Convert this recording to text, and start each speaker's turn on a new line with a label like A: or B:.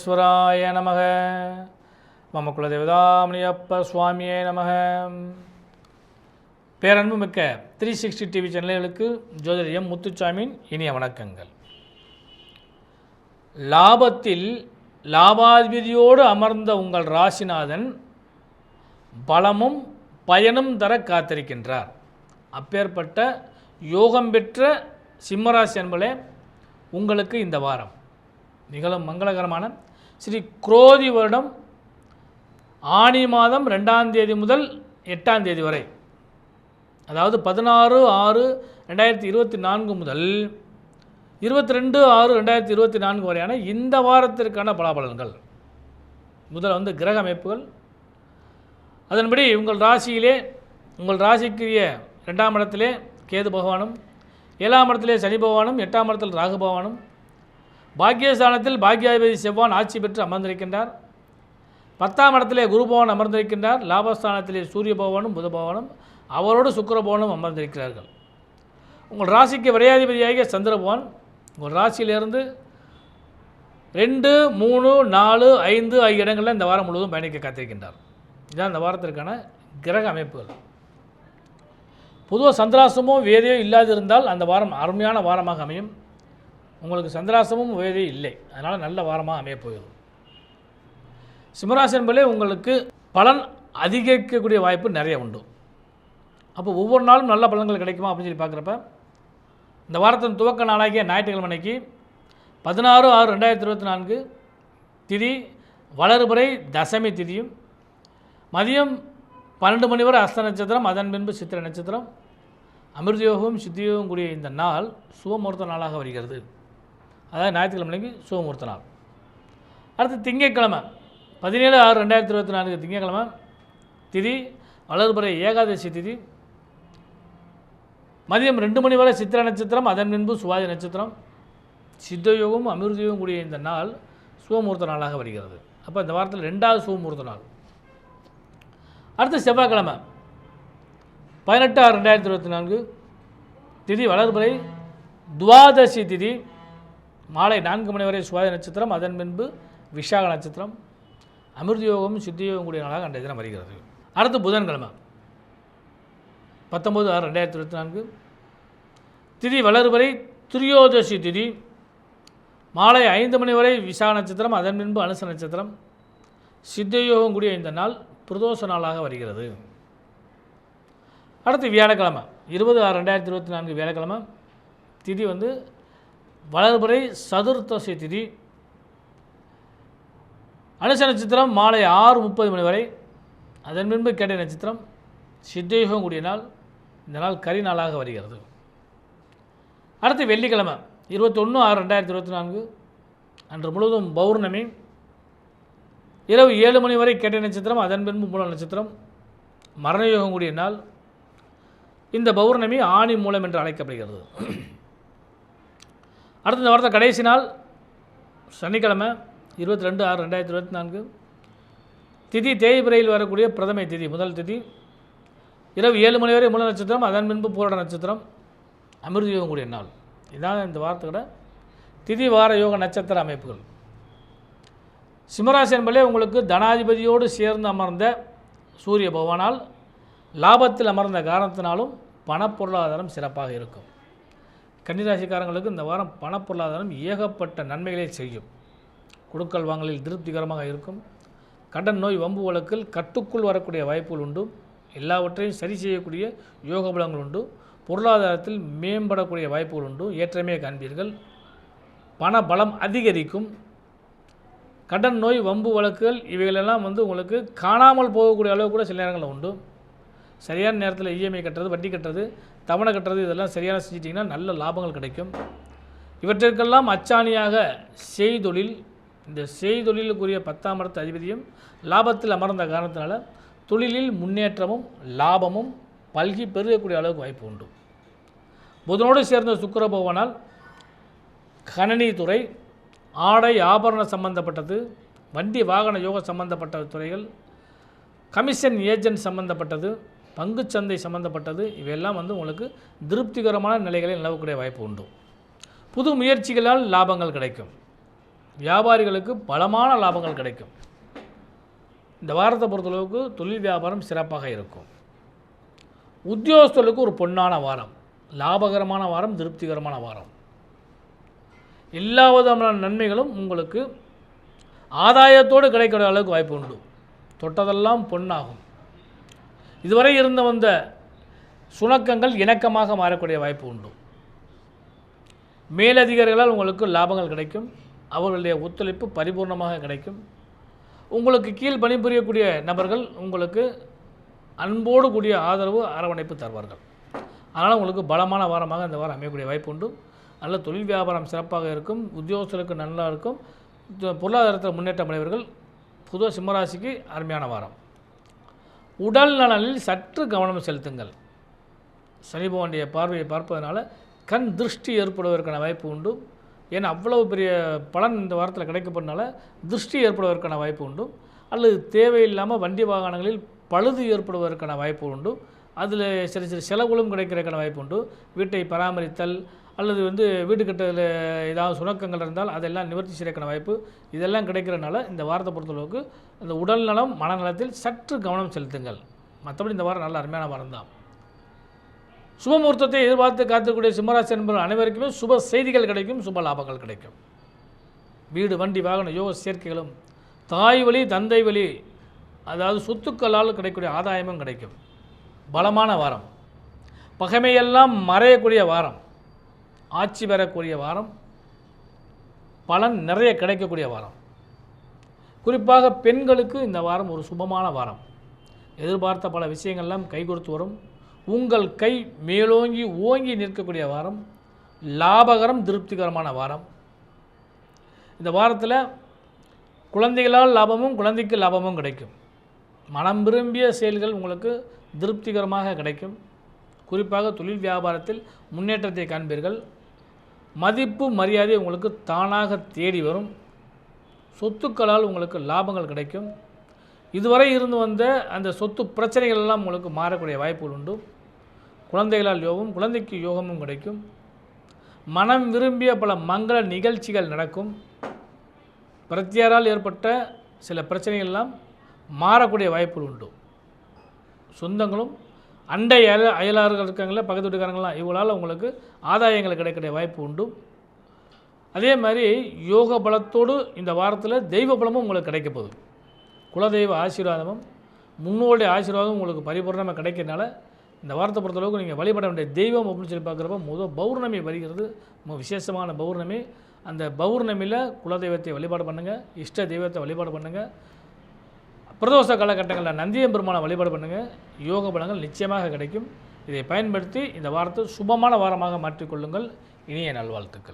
A: விக்னேஸ்வராய நமக. மம குலதேவதாமணியப்ப சுவாமியே நமக. பேரன்பு மிக்க 360 டிவி சேனல்களுக்கு ஜோதிடர் எம் முத்துச்சாமியின் இனிய வணக்கங்கள். லாபத்தில் லாபாதிபதியோடு அமர்ந்த உங்கள் ராசிநாதன் பலமும் பயனும் தர காத்திருக்கின்றார். அப்பேற்பட்ட யோகம் பெற்ற சிம்மராசி அன்பர்களே, உங்களுக்கு இந்த வாரம் நிகழும் மங்களகரமான ஸ்ரீ குரோதி வருடம் ஆனி மாதம் 2ஆம் தேதி முதல் 8ஆம் தேதி வரை, அதாவது 16/6/2024 முதல் 22/6/2024 வரையான இந்த வாரத்திற்கான பலாபலன்கள். முதல்ல கிரக அமைப்புகள். அதன்படி உங்கள் ராசியிலே, உங்கள் ராசிக்குரிய 2ஆம் இடத்திலே கேது பகவானும், 7ஆம் இடத்திலே சனி பகவானும், 8ஆம் இடத்தில் ராகு பகவானும், பாக்கியஸ்தானத்தில் பாக்கியாதிபதி செவ்வான் ஆட்சி பெற்று அமர்ந்திருக்கின்றார். 10ஆம் இடத்திலே குரு பகவான் அமர்ந்திருக்கின்றார். லாபஸ்தானத்திலே சூரிய பகவானும் புத பகவானும் அவரோடு சுக்கிர பகவானும் அமர்ந்திருக்கிறார்கள். உங்கள் ராசிக்கு விரையாதிபதியாகிய சந்திர பகவான் உங்கள் ராசியிலிருந்து 2, 3, 4, 5 ஆகிய இடங்களில் இந்த வாரம் முழுவதும் பயணிக்க காத்திருக்கின்றார். இதுதான் இந்த வாரத்திற்கான கிரக அமைப்புகள். பொதுவாக சந்திராசமும் வேதையோ இல்லாதிருந்தால் அந்த வாரம் அருமையான வாரமாக அமையும். உங்களுக்கு சந்திராசமும் வேதையும் இல்லை, அதனால் நல்ல வாரமாக அமையப்போகிறது. சிம்மராசி என்பதிலே உங்களுக்கு பலன் அதிகரிக்கக்கூடிய வாய்ப்பு நிறைய உண்டு. அப்போ ஒவ்வொரு நாளும் நல்ல பலன்கள் கிடைக்குமா அப்படின்னு சொல்லி பார்க்குறப்ப, இந்த வாரத்தின் துவக்க நாளாகிய ஞாயிற்றுக்கிழமை அன்னைக்கு 16/6/2024 திதி வளர்பிறை தசமி திதியும், மதியம் 12 மணி வரை அஸ்த நட்சத்திரம், அதன் பின்பு சித்திரை நட்சத்திரம், அமிர்தயோகம் சித்தியோகம் கூடிய இந்த நாள் சுபமுகூர்த்த நாளாக வருகிறது. அதாவது ஞாயிற்றுக்கிழமைக்கு சுபமுகூர்த்த நாள். அடுத்து திங்கட்கிழமை 17/6/2024 திங்கட்கிழமை திதி வளர்பிறை ஏகாதசி திதி, மதியம் 2 மணி வரை சித்திரை நட்சத்திரம், அதன் பின்பு சுவாதி நட்சத்திரம், சித்தயோகம் அமிர்தயோகம் கூடிய இந்த நாள் சுபமுகூர்த்த நாளாக வருகிறது. அப்போ இந்த வாரத்தில் 2வது சுபமுகூர்த்த நாள். அடுத்து செவ்வாய்க்கிழமை 18/6/2024 திதி வளர்பிறை துவாதசி திதி, மாலை 4 மணி வரை சுவாதி நட்சத்திரம், அதன் பின்பு விஷாக நட்சத்திரம், அமிர்தயோகம் சித்தியோகம் கூடிய நாளாக அன்றைய தினம் வருகிறது. அடுத்து புதன்கிழமை 19/6/2024 திதி வளர்பிறை திரியோதசி திதி, மாலை 5 மணி வரை விசாக நட்சத்திரம், அதன் பின்பு அனுச நட்சத்திரம், சித்தயோகம் கூடிய இந்த நாள் பிரதோஷ நாளாக வருகிறது. அடுத்து வியாழக்கிழமை 20/6/2024 வியாழக்கிழமை திதி வளர்பிறை சதுர்த்தசி திதி, அனுச நட்சத்திரம் மாலை 6:30 மணி வரை, அதன் பின்பு கேட்டை நட்சத்திரம், சித்தயோகம் கூடிய நாள். இந்த நாள் கரி நாளாக வருகிறது. அடுத்து வெள்ளிக்கிழமை 21/6/2024 அன்று முழுவதும் பௌர்ணமி, இரவு 7 மணி வரை கேட்டை நட்சத்திரம், அதன் பின்பு மூல நட்சத்திரம், மரணயோகம் கூடிய நாள். இந்த பௌர்ணமி ஆணி மூலம் என்று அழைக்கப்படுகிறது. அடுத்த இந்த வாரத்தை கடைசி நாள் சனிக்கிழமை 22/6/2024 திதி தேய்பிரையில் வரக்கூடிய பிரதமை திதி, முதல் திதி, இரவு 7 மணி வரை மூல நட்சத்திரம், அதன் பின்பு பூரண நட்சத்திரம், அமிர்தயோகம் கூடிய நாள். இதான் இந்த வாரத்தோட திதி வார யோக நட்சத்திர அமைப்புகள். சிம்மராசி என்பதிலே உங்களுக்கு தனாதிபதியோடு சேர்ந்து அமர்ந்த சூரிய பகவானால் லாபத்தில் அமர்ந்த காரணத்தினாலும் பணப்பொருளாதாரம் சிறப்பாக இருக்கும். கன்னிராசிக்காரங்களுக்கு இந்த வாரம் பணப்பொருளாதாரம் ஏகப்பட்ட நன்மைகளை செய்யும். கொடுக்கல் வாங்கலில் திருப்திகரமாக இருக்கும். கடன் நோய் வம்பு வழக்கில் கட்டுக்குள் வரக்கூடிய வாய்ப்புகள் உண்டு. எல்லாவற்றையும் சரி செய்யக்கூடிய யோக பலங்கள் உண்டு. பொருளாதாரத்தில் மேம்படக்கூடிய வாய்ப்புகள் உண்டு. ஏற்றமே காண்பீர்கள். பண பலம் அதிகரிக்கும். கடன் நோய் வம்பு வழக்குகள் இவைகளெல்லாம் உங்களுக்கு காணாமல் போகக்கூடிய அளவு கூட சில நேரங்களில் உண்டு. சரியான நேரத்தில் இஎம்ஐ கட்டுறது, வட்டி கட்டுறது, தவணை கட்டுறது, இதெல்லாம் சரியான செஞ்சிட்டிங்கன்னா நல்ல லாபங்கள் கிடைக்கும். இவற்றிற்கெல்லாம் அச்சாணியாக செய்தொழில், இந்த செய்தொழிலுக்குரிய 10ஆம் இடத்து அதிபதியும் லாபத்தில் அமர்ந்த காரணத்தினால தொழிலில் முன்னேற்றமும் லாபமும் பல்கி பெருகக்கூடிய அளவுக்கு வாய்ப்பு உண்டு. புதனோடு சேர்ந்த சுக்கிர பகவானால் கணனி துறை, ஆடை ஆபரண சம்பந்தப்பட்டது, வண்டி வாகன யோக சம்பந்தப்பட்ட துறைகள், கமிஷன் ஏஜென்ட் சம்பந்தப்பட்டது, பங்குச்சந்தை சம்பந்தப்பட்டது, இவையெல்லாம் உங்களுக்கு திருப்திகரமான நிலைகளை நிலவக்கூடிய வாய்ப்பு உண்டு. புது முயற்சிகளால் லாபங்கள் கிடைக்கும். வியாபாரிகளுக்கு பலமான லாபங்கள் கிடைக்கும். இந்த வாரத்தை பொறுத்தளவுக்கு தொழில் வியாபாரம் சிறப்பாக இருக்கும். உத்தியோகஸ்தர்களுக்கு ஒரு பொன்னான வாரம், லாபகரமான வாரம், திருப்திகரமான வாரம். எல்லா விதமான நன்மைகளும் உங்களுக்கு ஆதாயத்தோடு கிடைக்கிற அளவுக்கு வாய்ப்பு உண்டு. தொட்டதெல்லாம் பொன்னாகும். இதுவரை இருந்து வந்த சுணக்கங்கள் இணக்கமாக மாறக்கூடிய வாய்ப்பு உண்டு. மேலதிகாரிகளால் உங்களுக்கு லாபங்கள் கிடைக்கும். அவர்களுடைய ஒத்துழைப்பு பரிபூர்ணமாக கிடைக்கும். உங்களுக்கு கீழ் பணிபுரியக்கூடிய நபர்கள் உங்களுக்கு அன்போடு கூடிய ஆதரவு அரவணைப்பு தருவார்கள். அதனால் உங்களுக்கு பலமான வாரமாக இந்த வாரம் அமையக்கூடிய வாய்ப்பு உண்டு. நல்ல தொழில் வியாபாரம் சிறப்பாக இருக்கும். உத்தியோகஸ்தர்களுக்கு நல்லா இருக்கும். பொருளாதாரத்தில் முன்னேற்றம் அடைவர்கள். பொதுவாக சிம்மராசிக்கு அருமையான வாரம். உடல் நலனில் சற்று கவனம் செலுத்துங்கள். சனி பகவானுடைய பார்வையை பார்ப்பதனால கண் திருஷ்டி ஏற்படுவதற்கான வாய்ப்பு உண்டு. ஏன்னா அவ்வளவு பெரிய பலன் இந்த வாரத்தில் கிடைக்கப்பட்டனால திருஷ்டி ஏற்படுவதற்கான வாய்ப்பு உண்டு. அல்லது தேவையில்லாமல் வண்டி வாகனங்களில் பழுது ஏற்படுவதற்கான வாய்ப்பு உண்டு. அதில் சிறு சிறு செலவுகளும் கிடைக்கிறதுக்கான வாய்ப்பு உண்டு. வீட்டை பராமரித்தல் அல்லது வீடு கட்டுறதுல ஏதாவது சுணக்கங்கள் இருந்தால் அதெல்லாம் நிவர்த்தி செய்யறதுக்கான வாய்ப்பு இதெல்லாம் கிடைக்கிறனால இந்த வாரத்தை பொறுத்தளவுக்கு இந்த உடல் நலம் மனநலத்தில் சற்று கவனம் செலுத்துங்கள். மற்றபடி இந்த வாரம் நல்ல அருமையான வாரம் தான். சுபமுகூர்த்தத்தை எதிர்பார்த்து காத்துக்கூடிய சிம்மராசி என்பவர்கள் அனைவருக்குமே சுப செய்திகள் கிடைக்கும். சுப லாபங்கள் கிடைக்கும். வீடு வண்டி வாகன யோக சேர்க்கைகளும் தாய் வழி தந்தை வழி அதாவது சொத்துக்களால் கிடைக்கக்கூடிய ஆதாயமும் கிடைக்கும். பலமான வாரம். பகைமையெல்லாம் மறையக்கூடிய வாரம். ஆட்சி பெறக்கூடிய வாரம். பலன் நிறைய கிடைக்கக்கூடிய வாரம். குறிப்பாக பெண்களுக்கு இந்த வாரம் ஒரு சுபமான வாரம். எதிர்பார்த்த பல விஷயங்கள்லாம் கை கொடுத்து வரும். உங்கள் கை மேலோங்கி ஓங்கி நிற்கக்கூடிய வாரம். லாபகரம் திருப்திகரமான வாரம். இந்த வாரத்தில் குழந்தைகளால் லாபமும் குழந்தைக்கு லாபமும் கிடைக்கும். மனம் விரும்பிய செயல்கள் உங்களுக்கு திருப்திகரமாக கிடைக்கும். குறிப்பாக தொழில் வியாபாரத்தில் முன்னேற்றத்தை காண்பீர்கள். மதிப்பு மரியாதை உங்களுக்கு தானாக தேடி வரும். சொத்துக்களால் உங்களுக்கு லாபங்கள் கிடைக்கும். இதுவரை இருந்து வந்த அந்த சொத்து பிரச்சனைகள் எல்லாம் உங்களுக்கு மாறக்கூடிய வாய்ப்புகள் உண்டு. குழந்தைகளால் யோகம் குழந்தைக்கு யோகமும் கிடைக்கும். மனம் விரும்பிய பல மங்கள நிகழ்ச்சிகள் நடக்கும். பிரத்தியாரால் ஏற்பட்ட சில பிரச்சனைகள் எல்லாம் மாறக்கூடிய வாய்ப்புகள் உண்டு. சொந்தங்களும் அண்டை அயலார்கள் இருக்காங்களே பக்கத்து வீட்டுக்காரங்களாம் இவங்களால் உங்களுக்கு ஆதாயங்கள் கிடைக்கக்கூடிய வாய்ப்பு உண்டு. அதே மாதிரி யோக பலத்தோடு இந்த வாரத்தில் தெய்வ பலமும் உங்களுக்கு கிடைக்க போகுது. குலதெய்வ ஆசீர்வாதமும் முன்னோடைய ஆசீர்வாதமும் உங்களுக்கு பரிபூர்ணமாக கிடைக்கிறதுனால இந்த வாரத்தை பொறுத்தளவுக்கு நீங்கள் வழிபட வேண்டிய தெய்வம் அப்படின்னு சொல்லி பார்க்குறப்ப முதல் பௌர்ணமி வருகிறது. விசேஷமான பௌர்ணமி. அந்த பௌர்ணமியில் குலதெய்வத்தை வழிபாடு பண்ணுங்கள். இஷ்ட தெய்வத்தை வழிபாடு பண்ணுங்கள். பிரதோஷ காலகட்டங்களில் நந்தியம்பெருமானை வழிபாடு பண்ணுங்கள். யோக பலங்கள் நிச்சயமாக கிடைக்கும். இதை பயன்படுத்தி இந்த வாரத்தை சுபமான வாரமாக மாற்றிக்கொள்ளுங்கள். இனிய நல்வாழ்த்துக்கள்.